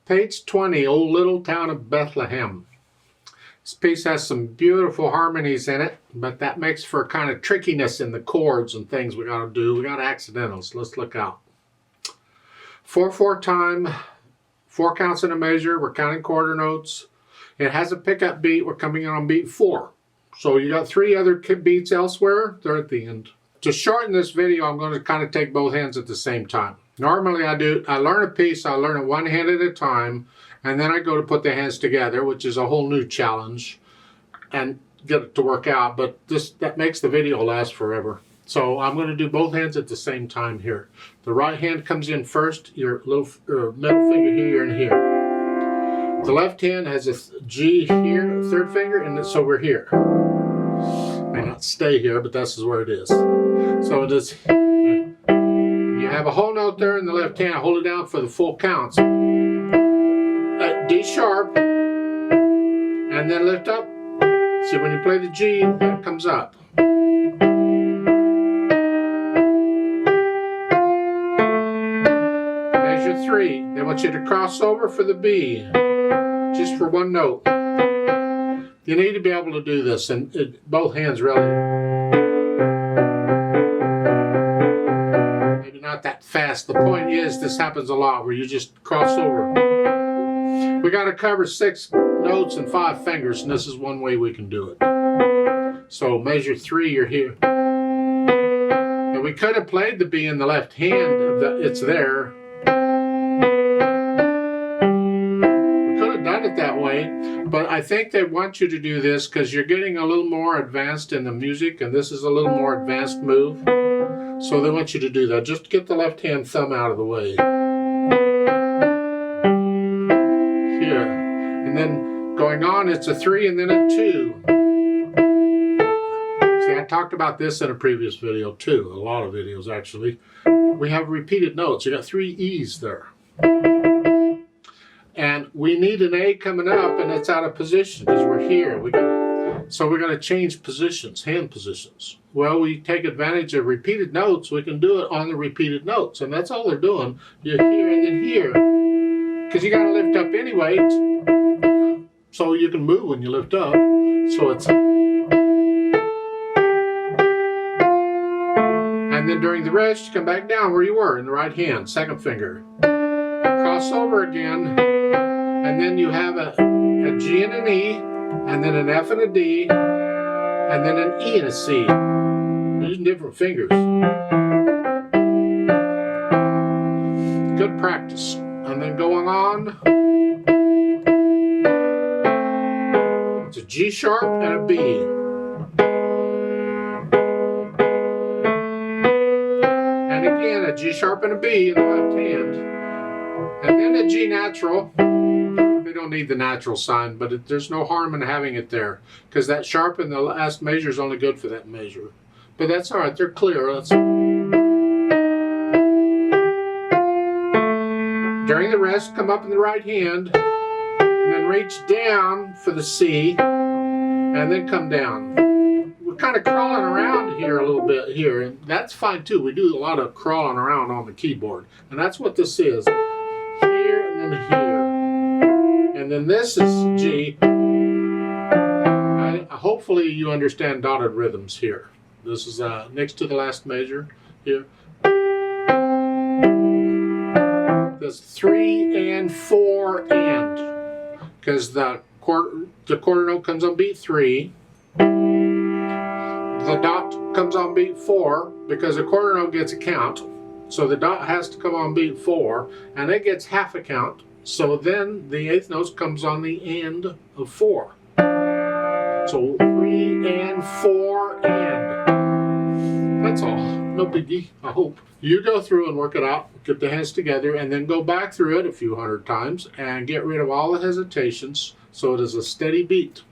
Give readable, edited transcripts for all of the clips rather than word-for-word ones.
Page 20, Old Little Town of Bethlehem. This piece has some beautiful harmonies in it, but that makes for kind of trickiness in the chords and things we got to do. We got accidentals. Let's look out. 4/4 time, 4 counts in a measure. We're counting quarter notes. It has a pickup beat. We're coming in on beat 4. So you got 3 other beats elsewhere. They're at the end. To shorten this video, I'm going to kind of take both hands at the same time. Normally I learn a piece, I learn it one hand at a time, and then I go to put the hands together, which is a whole new challenge, and get it to work out. But that makes the video last forever. So I'm going to do both hands at the same time here. The right hand comes in first, your middle finger here and here. The left hand has a G here, a 3rd finger, and so we're here. May not stay here, but this is where it is. So it is. You have a whole note there in the left hand. Hold it down for the full counts. D sharp, and then lift up. See, when you play the G, that comes up. Measure 3. They want you to cross over for the B, just for one note. You need to be able to do this, and both hands really. Not that fast. The point is, this happens a lot where you just cross over. We got to cover 6 notes and 5 fingers, and this is one way we can do it. So measure 3, you're here. And we could have played the B in the left hand. It's there. We could have done it that way, but I think they want you to do this because you're getting a little more advanced in the music, and this is a little more advanced move. So they want you to do that. Just get the left hand thumb out of the way. Here. And then going on, it's a 3 and then a 2. See, I talked about this in a previous video too. A lot of videos actually. We have repeated notes. You got 3 E's there. And we need an A coming up, and it's out of position because we're here. So we're going to change positions, hand positions. Well, we take advantage of repeated notes. We can do it on the repeated notes, and that's all they're doing. You're here and then here, because you got to lift up anyway, so you can move when you lift up. So it's, and then during the rest, you come back down where you were in the right hand, 2nd finger. Cross over again, and then you have a G and an E, and then an F and a D, and then an E and a C. Using different fingers. Good practice. And then going on, it's a G sharp and a B. And again, a G sharp and a B in the left hand. And then a G natural. They don't need the natural sign, but there's no harm in having it there, because that sharp in the last measure is only good for that measure. But that's all right. They're clear. During the rest, come up in the right hand, and then reach down for the C, and then come down. We're kind of crawling around here a little bit here, and that's fine too. We do a lot of crawling around on the keyboard, and that's what this is. Here and then here. And then this is G. Hopefully you understand dotted rhythms here. This is next to the last measure here. There's 3 and 4 and, because the quarter note comes on beat 3. The dot comes on beat 4 because the quarter note gets a count. So the dot has to come on beat 4, and it gets half a count. So then the 8th note comes on the end of 4. So 3 and 4 and. That's all. No biggie, I hope. You go through and work it out, get the hands together, and then go back through it a few hundred times and get rid of all the hesitations so it is a steady beat.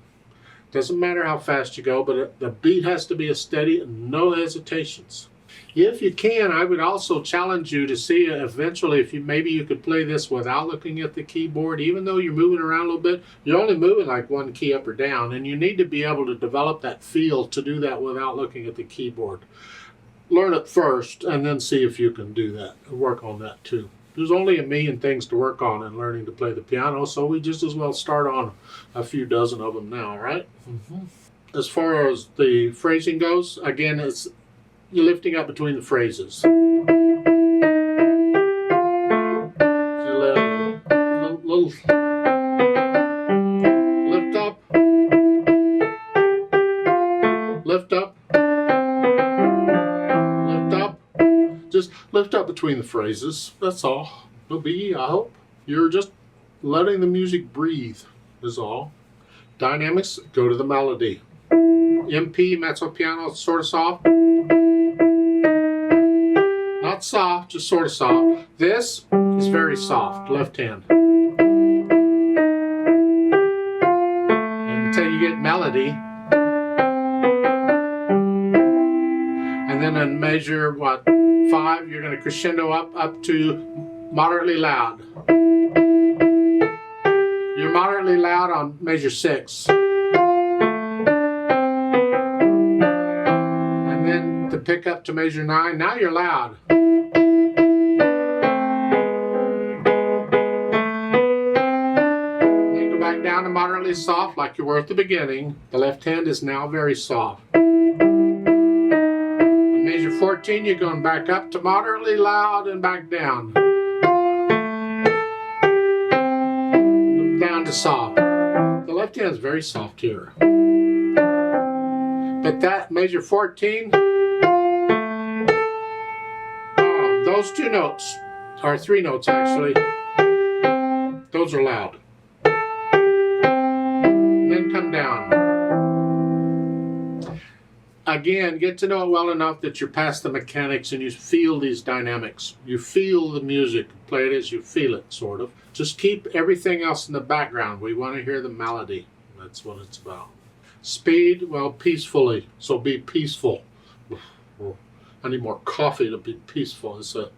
Doesn't matter how fast you go, but the beat has to be a steady, no hesitations. If you can, I would also challenge you to see eventually if maybe you could play this without looking at the keyboard. Even though you're moving around a little bit, you're only moving like 1 key up or down, and you need to be able to develop that feel to do that without looking at the keyboard. Learn it first and then see if you can do that. Work on that too. There's only a million things to work on in learning to play the piano, so we just as well start on a few dozen of them now, right? As far as the phrasing goes, again, it's lifting up between the phrases. Little lift up, lift up, lift up. Just lift up between the phrases. That's all. No biggie, I hope. You're just letting the music breathe is all. Dynamics, go to the melody. MP, mezzo piano, sort of soft. Not soft, just sort of soft. This is very soft, left hand. And until you get melody. And then in measure, 5, you're going to crescendo up to moderately loud. You're moderately loud on measure 6. And then to pick up to measure 9, now you're loud. Then go back down to moderately soft like you were at the beginning. The left hand is now very soft. On measure 14, you're going back up to moderately loud and back down. Down to soft. The left hand is very soft here. But that measure 14, those 2 notes, or 3 notes actually, those are loud. And then come down. Again, get to know it well enough that you're past the mechanics and you feel these dynamics. You feel the music. Play it as you feel it, sort of. Just keep everything else in the background. We want to hear the melody. That's what it's about. Speed, well, peacefully. So be peaceful. I need more coffee to be peaceful. It's a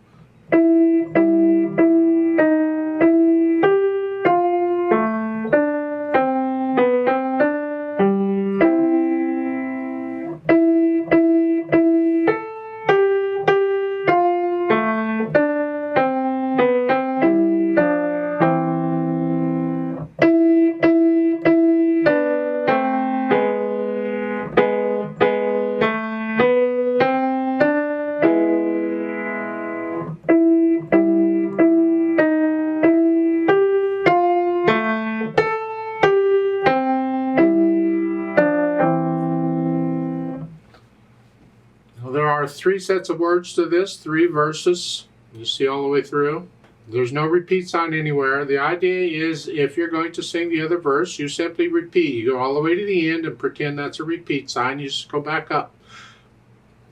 There are 3 sets of words to this, 3 verses. You see all the way through. There's no repeat sign anywhere. The idea is if you're going to sing the other verse, you simply repeat. You go all the way to the end and pretend that's a repeat sign. You just go back up.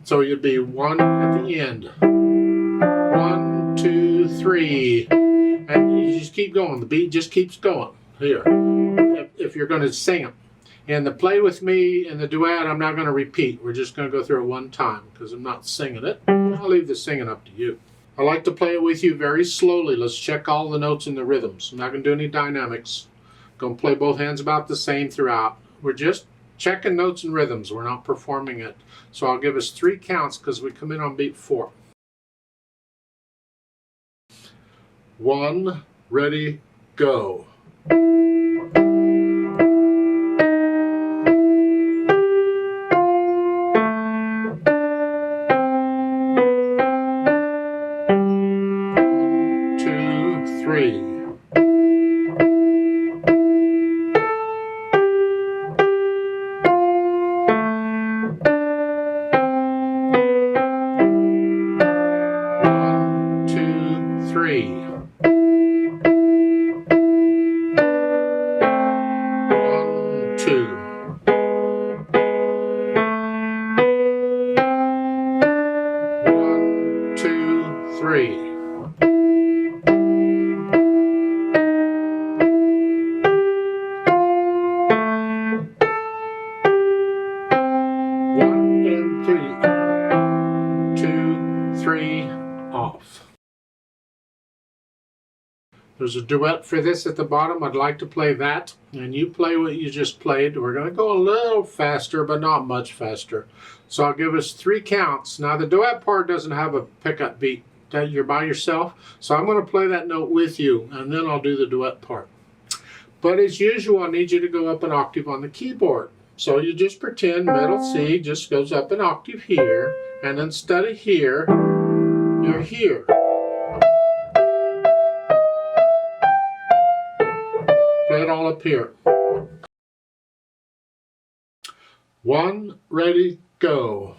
So you'd be 1 at the end. 1, 2, 3. And you just keep going. The beat just keeps going. Here. If you're going to sing them. And the play with me and the duet, I'm not going to repeat. We're just going to go through it one time because I'm not singing it. I'll leave the singing up to you. I like to play it with you very slowly. Let's check all the notes and the rhythms. I'm not going to do any dynamics. Going to play both hands about the same throughout. We're just checking notes and rhythms. We're not performing it. So I'll give us 3 counts because we come in on beat 4. 1, ready, go. There's a duet for this at the bottom. I'd like to play that, and you play what you just played. We're going to go a little faster, but not much faster. So I'll give us 3 counts. Now the duet part doesn't have a pickup beat that you're by yourself. So I'm going to play that note with you, and then I'll do the duet part. But as usual, I need you to go up an octave on the keyboard. So you just pretend middle C just goes up an octave here, and instead of here, you're here. Play it all up here. 1, ready, go.